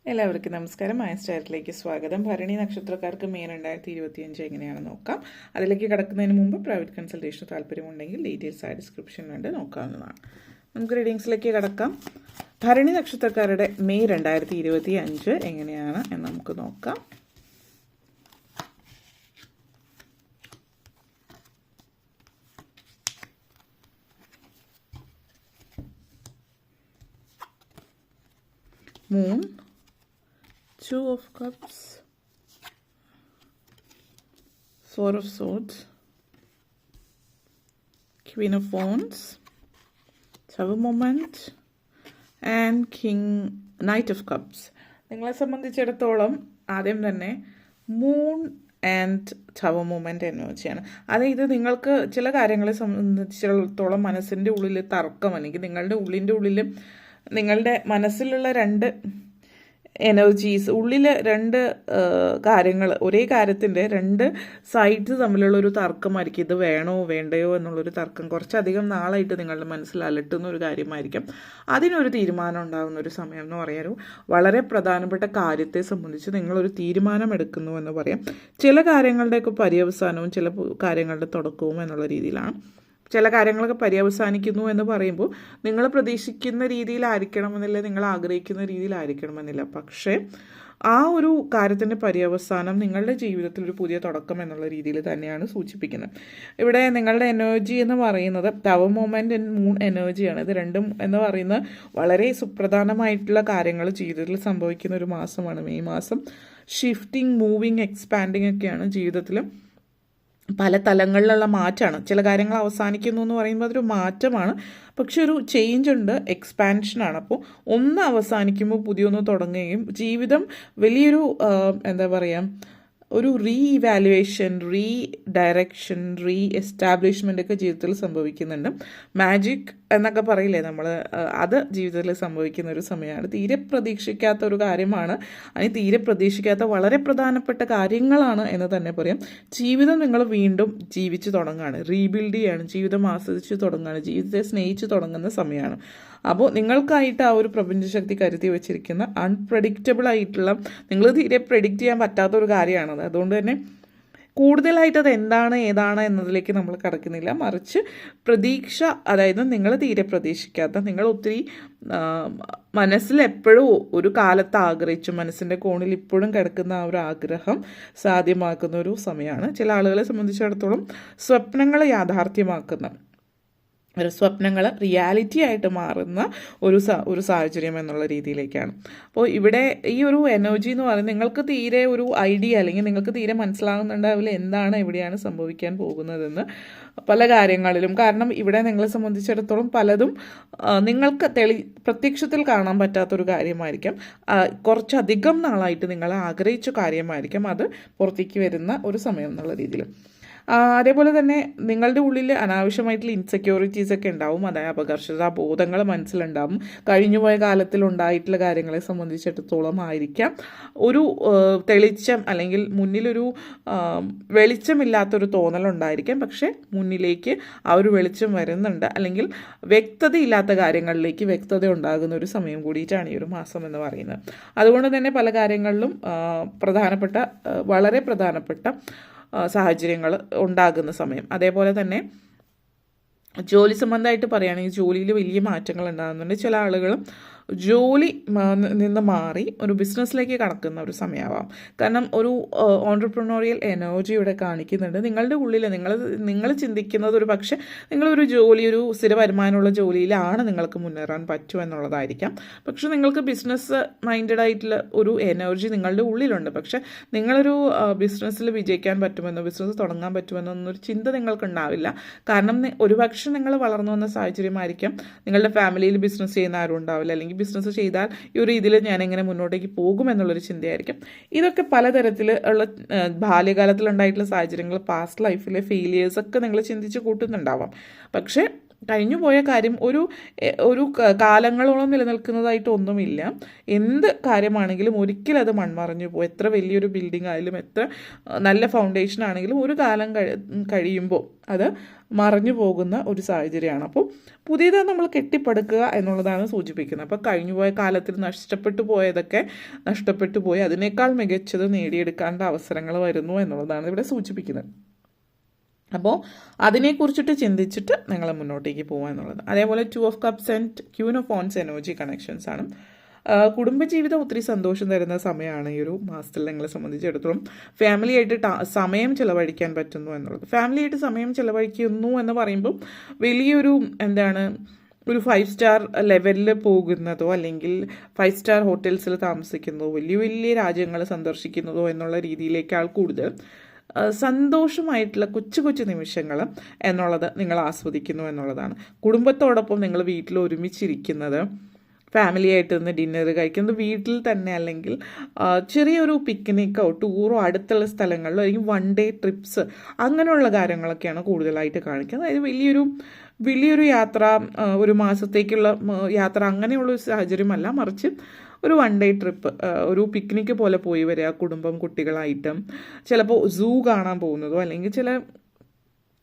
എല്ലാവർക്കും നമസ്കാരം. മൈൻസ്റ്റാറിലേക്ക് സ്വാഗതം. ഭരണി നക്ഷത്രക്കാർക്ക് മെയ് 2025 എങ്ങനെയാണെന്ന് നോക്കാം. അതിലേക്ക് കടക്കുന്നതിന് മുമ്പ് പ്രൈവറ്റ് കൺസൾട്ടേഷന് താല്പര്യമുണ്ടെങ്കിൽ ഡീറ്റെയിൽസ് ആയി ഡിസ്ക്രിപ്ഷനിലുണ്ട്, നോക്കാവുന്നതാണ്. നമുക്ക് റീഡിങ്സിലേക്ക് കടക്കാം. ഭരണി നക്ഷത്രക്കാരുടെ മെയ് 2025 എങ്ങനെയാണ് എന്ന് നമുക്ക് നോക്കാം. Moon, 2 of Cups, 4 of Swords, Queen of Wands, Tower Moment and Knight of Cups. നിങ്ങളെ സംബന്ധിച്ചിടത്തോളം ആദ്യം തന്നെ മൂൺ ആൻഡ് ടവർ മൂമെൻ്റ് എനർജിയാണ്. അതായത് നിങ്ങൾക്ക് ചില കാര്യങ്ങളെ സംബന്ധിച്ചിടത്തോളം മനസ്സിൻ്റെ ഉള്ളിൽ തർക്കം, അല്ലെങ്കിൽ നിങ്ങളുടെ ഉള്ളിൻ്റെ ഉള്ളിൽ നിങ്ങളുടെ മനസ്സിലുള്ള രണ്ട് എനർജീസ്, ഉള്ളിൽ രണ്ട് കാര്യങ്ങൾ, ഒരേ കാര്യത്തിൻ്റെ രണ്ട് സൈഡ്സ് തമ്മിലുള്ള ഒരു തർക്കമായിരിക്കും. ഇത് വേണോ വേണ്ടയോ എന്നുള്ളൊരു തർക്കം കുറച്ചധികം നാളായിട്ട് നിങ്ങളുടെ മനസ്സിൽ അലട്ടുന്ന ഒരു കാര്യമായിരിക്കും. അതിനൊരു തീരുമാനം ഉണ്ടാകുന്ന ഒരു സമയം എന്ന് പറയാനും വളരെ പ്രധാനപ്പെട്ട കാര്യത്തെ സംബന്ധിച്ച് നിങ്ങളൊരു തീരുമാനം എടുക്കുന്നു എന്ന് പറയാം. ചില കാര്യങ്ങളുടെയൊക്കെ പര്യവസാനവും ചില കാര്യങ്ങളുടെ തുടക്കവും എന്നുള്ള രീതിയിലാണ്. ചില കാര്യങ്ങളൊക്കെ പര്യവസാനിക്കുന്നു എന്ന് പറയുമ്പോൾ നിങ്ങൾ പ്രതീക്ഷിക്കുന്ന രീതിയിലായിരിക്കണമെന്നില്ല, നിങ്ങൾ ആഗ്രഹിക്കുന്ന രീതിയിലായിരിക്കണമെന്നില്ല. പക്ഷേ ആ ഒരു കാര്യത്തിൻ്റെ പര്യവസാനം നിങ്ങളുടെ ജീവിതത്തിൽ ഒരു പുതിയ തുടക്കം എന്നുള്ള രീതിയിൽ തന്നെയാണ് സൂചിപ്പിക്കുന്നത്. ഇവിടെ നിങ്ങളുടെ എനർജി എന്ന് പറയുന്നത് ടവർ മൊമെൻ്റ് ആൻഡ് മൂൺ എനർജിയാണ്. ഇത് രണ്ടും എന്ന് പറയുന്നത് വളരെ സുപ്രധാനമായിട്ടുള്ള കാര്യങ്ങൾ ജീവിതത്തിൽ സംഭവിക്കുന്ന ഒരു മാസമാണ് മെയ് മാസം. ഷിഫ്റ്റിംഗ്, മൂവിങ്, എക്സ്പാൻഡിങ് ഒക്കെയാണ് ജീവിതത്തിൽ. പല തലങ്ങളിലുള്ള മാറ്റമാണ്. ചില കാര്യങ്ങൾ അവസാനിക്കുന്നു എന്ന് പറയുമ്പോൾ അതൊരു മാറ്റമാണ്, പക്ഷെ ഒരു ചേഞ്ച് ഉണ്ട്, എക്സ്പാൻഷനാണ്. അപ്പോൾ ഒന്ന് അവസാനിക്കുമ്പോൾ പുതിയൊന്ന് തുടങ്ങുകയും ജീവിതം വലിയൊരു എന്താ പറയുക, ഒരു റീഇവാലുവേഷൻ, ഡയറക്ഷൻ, എസ്റ്റാബ്ലിഷ്മെൻ്റ് ഒക്കെ ജീവിതത്തിൽ സംഭവിക്കുന്നുണ്ട്. മാജിക് എന്നൊക്കെ പറയില്ലേ നമ്മൾ, അത് ജീവിതത്തിൽ സംഭവിക്കുന്ന ഒരു സമയമാണ്. തീരെ പ്രതീക്ഷിക്കാത്ത ഒരു കാര്യമാണ്, അതിന് തീരെ പ്രതീക്ഷിക്കാത്ത വളരെ പ്രധാനപ്പെട്ട കാര്യങ്ങളാണ് എന്ന് തന്നെ പറയാം. ജീവിതം നിങ്ങൾ വീണ്ടും ജീവിച്ച് തുടങ്ങുകയാണ്, റീബിൽഡ് ചെയ്യുകയാണ്, ജീവിതം ആസ്വദിച്ച് തുടങ്ങുകയാണ്, ജീവിതത്തെ സ്നേഹിച്ച് തുടങ്ങുന്ന സമയമാണ്. അപ്പോൾ നിങ്ങൾക്കായിട്ട് ആ ഒരു പ്രപഞ്ചശക്തി കരുതി വെച്ചിരിക്കുന്ന അൺപ്രഡിക്റ്റബിൾ ആയിട്ടുള്ള, നിങ്ങൾ തീരെ പ്രെഡിക്റ്റ് ചെയ്യാൻ പറ്റാത്തൊരു കാര്യമാണത്. അതുകൊണ്ട് തന്നെ കൂടുതലായിട്ട് അത് എന്താണ് ഏതാണ് എന്നതിലേക്ക് നമ്മൾ കടക്കുന്നില്ല, മറിച്ച് പ്രതീക്ഷ, അതായത് നിങ്ങൾ തീരെ പ്രതീക്ഷിക്കാത്ത, നിങ്ങൾ ഒത്തിരി മനസ്സിൽ എപ്പോഴും ഒരു കാലത്ത് ആഗ്രഹിച്ചു, മനസ്സിൻ്റെ കോണിൽ ഇപ്പോഴും കിടക്കുന്ന ആ ഒരു ആഗ്രഹം സാധ്യമാക്കുന്ന ഒരു സമയമാണ്. ചില ആളുകളെ സംബന്ധിച്ചിടത്തോളം സ്വപ്നങ്ങൾ യാഥാർത്ഥ്യമാക്കുന്ന, ഒരു സ്വപ്നങ്ങൾ റിയാലിറ്റി ആയിട്ട് മാറുന്ന ഒരു സാഹചര്യം എന്നുള്ള രീതിയിലേക്കാണ്. അപ്പോൾ ഇവിടെ ഈ ഒരു എനർജി എന്ന് പറയുന്നത് നിങ്ങൾക്ക് തീരെ ഒരു ഐഡിയ, അല്ലെങ്കിൽ നിങ്ങൾക്ക് തീരെ മനസ്സിലാകുന്നുണ്ടാവില്ല എന്താണ് എവിടെയാണ് സംഭവിക്കാൻ പോകുന്നതെന്ന് പല കാര്യങ്ങളിലും. കാരണം ഇവിടെ നിങ്ങളെ സംബന്ധിച്ചിടത്തോളം പലതും നിങ്ങൾക്ക് പ്രത്യക്ഷത്തിൽ കാണാൻ പറ്റാത്തൊരു കാര്യമായിരിക്കും, കുറച്ചധികം നാളായിട്ട് നിങ്ങൾ ആഗ്രഹിച്ച കാര്യമായിരിക്കും, അത് പുറത്തേക്ക് വരുന്ന ഒരു സമയം എന്നുള്ള രീതിയിൽ. അതേപോലെ തന്നെ നിങ്ങളുടെ ഉള്ളിൽ അനാവശ്യമായിട്ടുള്ള ഇൻസെക്യൂരിറ്റീസ് ഒക്കെ ഉണ്ടാവും, അതായത് അപകർഷതാ ബോധങ്ങൾ മനസ്സിലുണ്ടാവും. കഴിഞ്ഞുപോയ കാലത്തിൽ ഉണ്ടായിട്ടുള്ള കാര്യങ്ങളെ സംബന്ധിച്ചിടത്തോളം ആയിരിക്കാം ഒരു തെളിച്ചം, അല്ലെങ്കിൽ മുന്നിലൊരു വെളിച്ചമില്ലാത്തൊരു തോന്നലുണ്ടായിരിക്കാം. പക്ഷേ മുന്നിലേക്ക് ആ ഒരു വെളിച്ചം വരുന്നുണ്ട്, അല്ലെങ്കിൽ വ്യക്തതയില്ലാത്ത കാര്യങ്ങളിലേക്ക് വ്യക്തത ഉണ്ടാകുന്ന ഒരു സമയം കൂടിയിട്ടാണ് ഈ ഒരു മാസം എന്ന് പറയുന്നത്. അതുകൊണ്ട് തന്നെ പല കാര്യങ്ങളിലും വളരെ പ്രധാനപ്പെട്ട സാഹചര്യങ്ങൾ ഉണ്ടാകുന്ന സമയം. അതേപോലെ തന്നെ ജോലി സംബന്ധമായിട്ട് പറയുകയാണെങ്കിൽ ജോലിയിൽ വലിയ മാറ്റങ്ങൾ ഉണ്ടാകുന്നുണ്ട്. ചില ആളുകളും ജോലി നിന്ന് മാറി ഒരു ബിസിനസ്സിലേക്ക് കടക്കുന്ന ഒരു സമയമാവാം. കാരണം ഒരു ഓൺട്രപ്രണോറിയൽ എനർജി ഇവിടെ കാണിക്കുന്നുണ്ട്. നിങ്ങളുടെ ഉള്ളിൽ നിങ്ങൾ ചിന്തിക്കുന്നത് ഒരു പക്ഷേ നിങ്ങളൊരു ജോലി, ഒരു സ്ഥിര വരുമാനമുള്ള ജോലിയിലാണ് നിങ്ങൾക്ക് മുന്നേറാൻ പറ്റുമെന്നുള്ളതായിരിക്കാം. പക്ഷെ നിങ്ങൾക്ക് ബിസിനസ് മൈൻഡഡ് ആയിട്ടുള്ള ഒരു എനർജി നിങ്ങളുടെ ഉള്ളിലുണ്ട്. പക്ഷെ നിങ്ങളൊരു ബിസിനസ്സിൽ വിജയിക്കാൻ പറ്റുമെന്നോ ബിസിനസ് തുടങ്ങാൻ പറ്റുമെന്നോ എന്നൊരു ചിന്ത നിങ്ങൾക്കുണ്ടാവില്ല. കാരണം ഒരുപക്ഷെ നിങ്ങൾ വളർന്നു വന്ന സാഹചര്യമായിരിക്കാം, നിങ്ങളുടെ ഫാമിലിയിൽ ബിസിനസ് ചെയ്യുന്ന ആരും ഉണ്ടാവില്ല, അല്ലെങ്കിൽ ബിസിനസ് ചെയ്താൽ ഈ ഒരു രീതിയിൽ ഞാൻ എങ്ങനെ മുന്നോട്ടേക്ക് പോകുമെന്നുള്ളൊരു ചിന്തയായിരിക്കും. ഇതൊക്കെ പലതരത്തിൽ ഉള്ള ബാല്യകാലത്തിലുണ്ടായിട്ടുള്ള സാഹചര്യങ്ങൾ, പാസ്റ്റ് ലൈഫിലെ ഫെയിലിയേഴ്സൊക്കെ നിങ്ങൾ ചിന്തിച്ച് കൂട്ടുന്നുണ്ടാവാം. പക്ഷേ കഴിഞ്ഞു പോയ കാര്യം ഒരു കാലങ്ങളോളം നിലനിൽക്കുന്നതായിട്ട് ഒന്നുമില്ല. എന്ത് കാര്യമാണെങ്കിലും ഒരിക്കലും അത് മൺമറഞ്ഞു പോകും. എത്ര വലിയൊരു ബിൽഡിംഗ് ആയാലും എത്ര നല്ല ഫൗണ്ടേഷൻ ആണെങ്കിലും ഒരു കാലം കഴിയുമ്പോൾ അത് മറഞ്ഞു പോകുന്ന ഒരു സാഹചര്യമാണ്. അപ്പോൾ പുതിയത് നമ്മൾ കെട്ടിപ്പടുക്കുക എന്നുള്ളതാണ് സൂചിപ്പിക്കുന്നത്. അപ്പോൾ കഴിഞ്ഞുപോയ കാലത്തിൽ നഷ്ടപ്പെട്ടു പോയതൊക്കെ നഷ്ടപ്പെട്ടു പോയി അതിനേക്കാൾ മികച്ചത് നേടിയെടുക്കേണ്ട അവസരങ്ങൾ വരുന്നു എന്നുള്ളതാണ് ഇവിടെ സൂചിപ്പിക്കുന്നത്. അപ്പോൾ അതിനെക്കുറിച്ചിട്ട് ചിന്തിച്ചിട്ട് നിങ്ങൾ മുന്നോട്ടേക്ക് പോകുക എന്നുള്ളത്. അതേപോലെ 2 of Cups and Queen of Wands energy connections ആണ്. കുടുംബജീവിതം ഒത്തിരി സന്തോഷം തരുന്ന സമയമാണ് ഈ ഒരു മാസത്തിൽ നിങ്ങളെ സംബന്ധിച്ചിടത്തോളം. ഫാമിലി ആയിട്ട് സമയം ചിലവഴിക്കാൻ പറ്റുന്നു എന്നുള്ളത്. ഫാമിലി ആയിട്ട് സമയം ചിലവഴിക്കുന്നു എന്ന് പറയുമ്പോൾ വലിയൊരു ഒരു 5 സ്റ്റാർ ലെവലിൽ പോകുന്നതോ അല്ലെങ്കിൽ 5 സ്റ്റാർ ഹോട്ടൽസിൽ താമസിക്കുന്നതോ വലിയ വലിയ രാജ്യങ്ങൾ സന്ദർശിക്കുന്നതോ എന്നുള്ള രീതിയിലേക്കാൾ കൂടുതൽ സന്തോഷമായിട്ടുള്ള കൊച്ചു കൊച്ചു നിമിഷങ്ങൾ എന്നുള്ളത് നിങ്ങൾ ആസ്വദിക്കുന്നു എന്നുള്ളതാണ്. കുടുംബത്തോടൊപ്പം നിങ്ങൾ വീട്ടിൽ ഒരുമിച്ചിരിക്കുന്നത്, ഫാമിലി ആയിട്ട് നിന്ന് ഡിന്നർ കഴിക്കുന്നത്, വീട്ടിൽ തന്നെ അല്ലെങ്കിൽ ചെറിയൊരു പിക്നിക്കോ ടൂറോ അടുത്തുള്ള സ്ഥലങ്ങളിലോ അല്ലെങ്കിൽ 1 ഡേ ട്രിപ്സ് അങ്ങനെയുള്ള കാര്യങ്ങളൊക്കെയാണ് കൂടുതലായിട്ട് കാണിക്കുന്നത്. അതായത് വലിയൊരു യാത്ര, ഒരു മാസത്തേക്കുള്ള യാത്ര അങ്ങനെയുള്ള ഒരു സാഹചര്യമല്ല, മറിച്ച് ഒരു 1 ഡേ ട്രിപ്പ്, ഒരു പിക്നിക്ക് പോലെ പോയി വരിക കുടുംബം കുട്ടികളായിട്ടും, ചിലപ്പോൾ സൂ കാണാൻ പോകുന്നതോ അല്ലെങ്കിൽ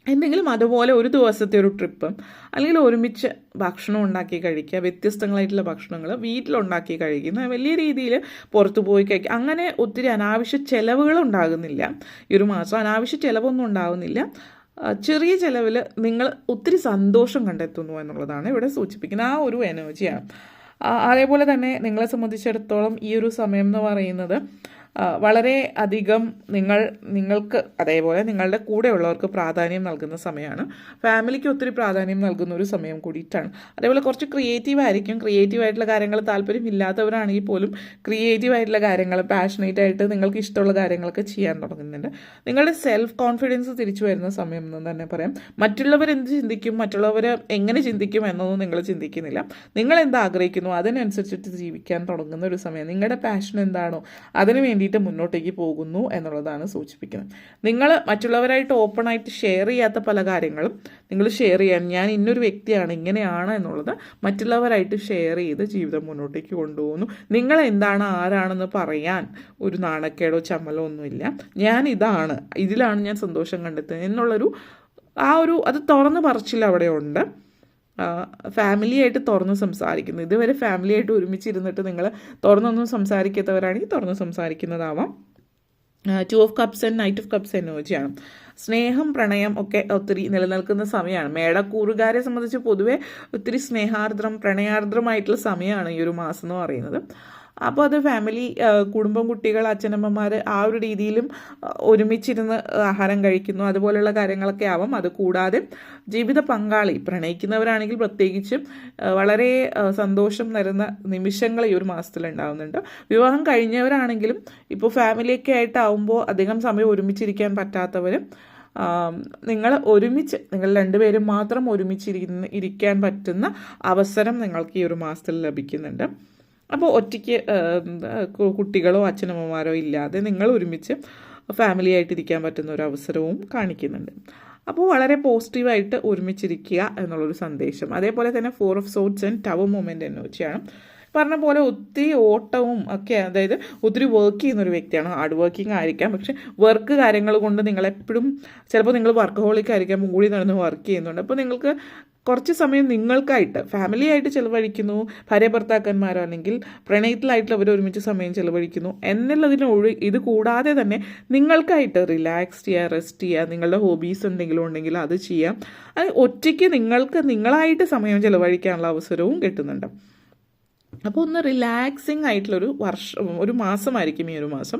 എന്തെങ്കിലും അതുപോലെ ഒരു ദിവസത്തെ ഒരു ട്രിപ്പ്, അല്ലെങ്കിൽ ഒരുമിച്ച് ഭക്ഷണം ഉണ്ടാക്കി കഴിക്കുക, വ്യത്യസ്തങ്ങളായിട്ടുള്ള ഭക്ഷണങ്ങൾ വീട്ടിലുണ്ടാക്കി കഴിക്കുന്ന, വലിയ രീതിയിൽ പുറത്തു പോയി കഴിക്കുക, അങ്ങനെ ഒത്തിരി അനാവശ്യ ചിലവുകൾ ഉണ്ടാകുന്നില്ല. ഈ ഒരു മാസം അനാവശ്യ ചിലവൊന്നും ഉണ്ടാകുന്നില്ല. ചെറിയ ചിലവിൽ നിങ്ങൾ ഒത്തിരി സന്തോഷം കണ്ടെത്തുന്നു എന്നുള്ളതാണ് ഇവിടെ സൂചിപ്പിക്കുന്നത്. ആ ഒരു എനർജിയാണ്. അതേപോലെ തന്നെ നിങ്ങളെ സംബന്ധിച്ചിടത്തോളം ഈ ഒരു സമയം എന്ന് പറയുന്നത് വളരെ അധികം നിങ്ങൾക്ക് അതേപോലെ നിങ്ങളുടെ കൂടെയുള്ളവർക്ക് പ്രാധാന്യം നൽകുന്ന സമയമാണ്. ഫാമിലിക്ക് ഒത്തിരി പ്രാധാന്യം നൽകുന്ന ഒരു സമയം കൂടിയിട്ടാണ്. അതേപോലെ കുറച്ച് ക്രിയേറ്റീവായിട്ടുള്ള കാര്യങ്ങൾ താല്പര്യമില്ലാത്തവരാണെങ്കിൽ പോലും ക്രിയേറ്റീവായിട്ടുള്ള കാര്യങ്ങൾ, പാഷനേറ്റ് ആയിട്ട് നിങ്ങൾക്ക് ഇഷ്ടമുള്ള കാര്യങ്ങളൊക്കെ ചെയ്യാൻ തുടങ്ങുന്നുണ്ട്. നിങ്ങളുടെ സെൽഫ് കോൺഫിഡൻസ് തിരിച്ചു വരുന്ന സമയം എന്ന് തന്നെ പറയാം. മറ്റുള്ളവർ എന്ത് ചിന്തിക്കും, മറ്റുള്ളവർ എങ്ങനെ ചിന്തിക്കും എന്നൊന്നും നിങ്ങൾ ചിന്തിക്കുന്നില്ല. നിങ്ങൾ എന്താ ആഗ്രഹിക്കുന്നു അതിനനുസരിച്ചിട്ട് ജീവിക്കാൻ തുടങ്ങുന്ന ഒരു സമയം. നിങ്ങളുടെ പാഷൻ എന്താണോ അതിന് വേണ്ടിയിട്ട് മുന്നോട്ടേക്ക് പോകുന്നു എന്നുള്ളതാണ് സൂചിപ്പിക്കുന്നത്. നിങ്ങൾ മറ്റുള്ളവരായിട്ട് ഓപ്പണായിട്ട് ഷെയർ ചെയ്യാത്ത പല കാര്യങ്ങളും നിങ്ങൾ ഷെയർ ചെയ്യാൻ, ഞാൻ ഇന്നൊരു വ്യക്തിയാണ് ഇങ്ങനെയാണ് എന്നുള്ളത് മറ്റുള്ളവരായിട്ട് ഷെയർ ചെയ്ത് ജീവിതം മുന്നോട്ടേക്ക് കൊണ്ടുപോകുന്നു. നിങ്ങൾ എന്താണ് ആരാണെന്ന് പറയാൻ ഒരു നാണക്കേടോ ചമ്മലോ ഒന്നുമില്ല. ഞാൻ ഇതിലാണ് ഞാൻ സന്തോഷം കണ്ടെത്തുന്നത് എന്നുള്ളൊരു അത് തുറന്ന് പറച്ചില്ല അവിടെ ഉണ്ട്. ഫാമിലിയായിട്ട് തുറന്ന് സംസാരിക്കുന്നു. ഇതുവരെ ഫാമിലിയായിട്ട് ഒരുമിച്ചിരുന്നിട്ട് നിങ്ങൾ തുറന്നൊന്നും സംസാരിക്കാത്തവരാണെങ്കിൽ തുറന്ന് സംസാരിക്കുന്നതാവാം. 2 of Cups and Knight of Cups എനർജിയാണ്. സ്നേഹം, പ്രണയം ഒക്കെ ഒത്തിരി നിലനിൽക്കുന്ന സമയമാണ്. മേടക്കൂറുകാരെ സംബന്ധിച്ച് പൊതുവെ ഒത്തിരി സ്നേഹാർദ്രം, പ്രണയാർദ്രമായിട്ടുള്ള സമയമാണ് ഈ ഒരു മാസം എന്ന് പറയുന്നത്. അപ്പോൾ അത് ഫാമിലി, കുടുംബം, കുട്ടികൾ, അച്ഛനമ്മമാർ ആ ഒരു രീതിയിലും ഒരുമിച്ചിരുന്ന് ആഹാരം കഴിക്കുന്നു, അതുപോലെയുള്ള കാര്യങ്ങളൊക്കെ ആവാം. അതുകൂടാതെ ജീവിത പങ്കാളി പ്രണയിക്കുന്നവരാണെങ്കിൽ പ്രത്യേകിച്ചും വളരെ സന്തോഷം തരുന്ന നിമിഷങ്ങൾ ഈ ഒരു മാസത്തിൽ ഉണ്ടാകുന്നുണ്ട്. വിവാഹം കഴിഞ്ഞവരാണെങ്കിലും ഇപ്പോൾ ഫാമിലിയൊക്കെ ആയിട്ടാവുമ്പോൾ അധികം സമയം ഒരുമിച്ചിരിക്കാൻ പറ്റാത്തവരും നിങ്ങൾ രണ്ടുപേരും മാത്രം ഇരിക്കാൻ പറ്റുന്ന അവസരം നിങ്ങൾക്ക് ഈ ഒരു മാസത്തിൽ ലഭിക്കുന്നുണ്ട്. അപ്പോൾ ഒറ്റയ്ക്ക് കുട്ടികളോ അച്ഛനമ്മമാരോ ഇല്ലാതെ നിങ്ങൾ ഒരുമിച്ച് ഫാമിലി ആയിട്ടിരിക്കാൻ പറ്റുന്ന ഒരു അവസരവും കാണിക്കുന്നുണ്ട്. അപ്പോൾ വളരെ പോസിറ്റീവായിട്ട് ഒരുമിച്ചിരിക്കുക എന്നുള്ളൊരു സന്ദേശം. അതേപോലെ തന്നെ 4 of Swords and Tower moment എനർജിയാണ്. പറഞ്ഞ പോലെ ഒത്തിരി ഓട്ടവും ഒക്കെ, അതായത് ഒത്തിരി വർക്ക് ചെയ്യുന്നൊരു വ്യക്തിയാണ്. ഹാർഡ് വർക്കിംഗ് ആയിരിക്കാം, പക്ഷെ വർക്ക് കാര്യങ്ങൾ കൊണ്ട് നിങ്ങളെപ്പോഴും ചിലപ്പോൾ നിങ്ങൾ വർക്കഹോളിക് ആയിരിക്കാം, കൂടി നടന്ന് വർക്ക് ചെയ്യുന്നുണ്ട്. അപ്പോൾ നിങ്ങൾക്ക് കുറച്ച് സമയം നിങ്ങൾക്കായിട്ട് ഫാമിലി ആയിട്ട് ചിലവഴിക്കുന്നു, ഭാര്യ ഭർത്താക്കന്മാരോ അല്ലെങ്കിൽ പ്രണയത്തിലായിട്ടുള്ളവർ ഒരുമിച്ച് സമയം ചിലവഴിക്കുന്നു ഇത് കൂടാതെ തന്നെ നിങ്ങൾക്കായിട്ട് റിലാക്സ് ചെയ്യുക, റെസ്റ്റ് ചെയ്യുക, നിങ്ങളുടെ ഹോബീസ് എന്തെങ്കിലും ഉണ്ടെങ്കിൽ അത് ചെയ്യാം. അത് ഒറ്റയ്ക്ക് നിങ്ങളായിട്ട് സമയം ചിലവഴിക്കാനുള്ള അവസരവും കിട്ടുന്നുണ്ട്. അപ്പോൾ ഒന്ന് റിലാക്സിങ് ഒരു മാസമായിരിക്കും ഈ ഒരു മാസം.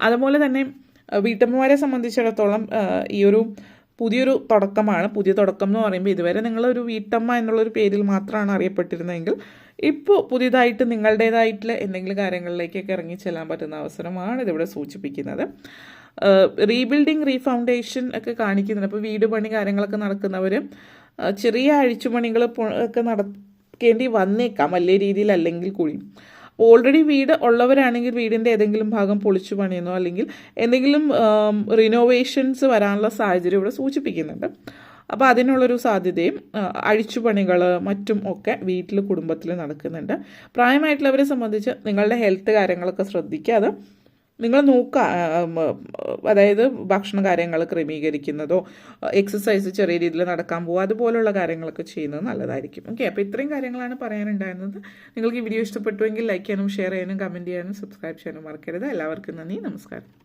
അതുപോലെ തന്നെ വീട്ടമ്മമാരെ സംബന്ധിച്ചിടത്തോളം ഈ ഒരു പുതിയൊരു തുടക്കമാണ്. പുതിയ തുടക്കം എന്ന് പറയുമ്പോൾ ഇതുവരെ നിങ്ങളൊരു വീട്ടമ്മ എന്നുള്ളൊരു പേരിൽ മാത്രമാണ് അറിയപ്പെട്ടിരുന്നതെങ്കിൽ ഇപ്പോൾ പുതിയതായിട്ട് നിങ്ങളുടേതായിട്ടുള്ള എന്തെങ്കിലും കാര്യങ്ങളിലേക്കൊക്കെ ഇറങ്ങി ചെല്ലാൻ പറ്റുന്ന അവസരമാണ് ഇതിവിടെ സൂചിപ്പിക്കുന്നത്. റീബിൽഡിങ്, റീഫൗണ്ടേഷൻ ഒക്കെ കാണിക്കുന്നുണ്ട്. അപ്പോൾ വീട് പണി കാര്യങ്ങളൊക്കെ നടക്കുന്നവർ ചെറിയ അഴിച്ചുപണികൾ ഒക്കെ നടക്കേണ്ടി വന്നേക്കാം, വലിയ രീതിയിൽ അല്ലെങ്കിൽ കൂടി. ഓൾറെഡി വീട് ഉള്ളവരാണെങ്കിൽ വീടിൻ്റെ ഏതെങ്കിലും ഭാഗം പൊളിച്ചു പണിയുന്നോ അല്ലെങ്കിൽ എന്തെങ്കിലും റിനോവേഷൻസ് വരാനുള്ള സാഹചര്യം ഇവിടെ സൂചിപ്പിക്കുന്നുണ്ട്. അപ്പോൾ അതിനുള്ളൊരു സാധ്യതയും അഴിച്ചുപണികൾ മറ്റും ഒക്കെ വീട്ടിൽ കുടുംബത്തിൽ നടക്കുന്നുണ്ട്. പ്രായമായിട്ടുള്ളവരെ സംബന്ധിച്ച് നിങ്ങളുടെ ഹെൽത്ത് കാര്യങ്ങളൊക്കെ ശ്രദ്ധിക്കുക. നിങ്ങൾ നോക്കുക, അതായത് ഭക്ഷണ കാര്യങ്ങൾ ക്രമീകരിക്കുന്നതോ എക്സസൈസ് ചെറിയ രീതിയിൽ നടക്കാൻ പോകുക അതുപോലുള്ള കാര്യങ്ങളൊക്കെ ചെയ്യുന്നത് നല്ലതായിരിക്കും. ഓക്കെ, അപ്പോൾ ഇത്രയും കാര്യങ്ങളാണ് പറയാനുണ്ടായിരുന്നത്. നിങ്ങൾക്ക് ഈ വീഡിയോ ഇഷ്ടപ്പെട്ടുവെങ്കിൽ ലൈക്ക് ചെയ്യാനും ഷെയർ ചെയ്യാനും കമൻറ്റ് ചെയ്യാനും സബ്സ്ക്രൈബ് ചെയ്യാനും മറക്കരുത്. എല്ലാവർക്കും നന്ദി, നമസ്കാരം.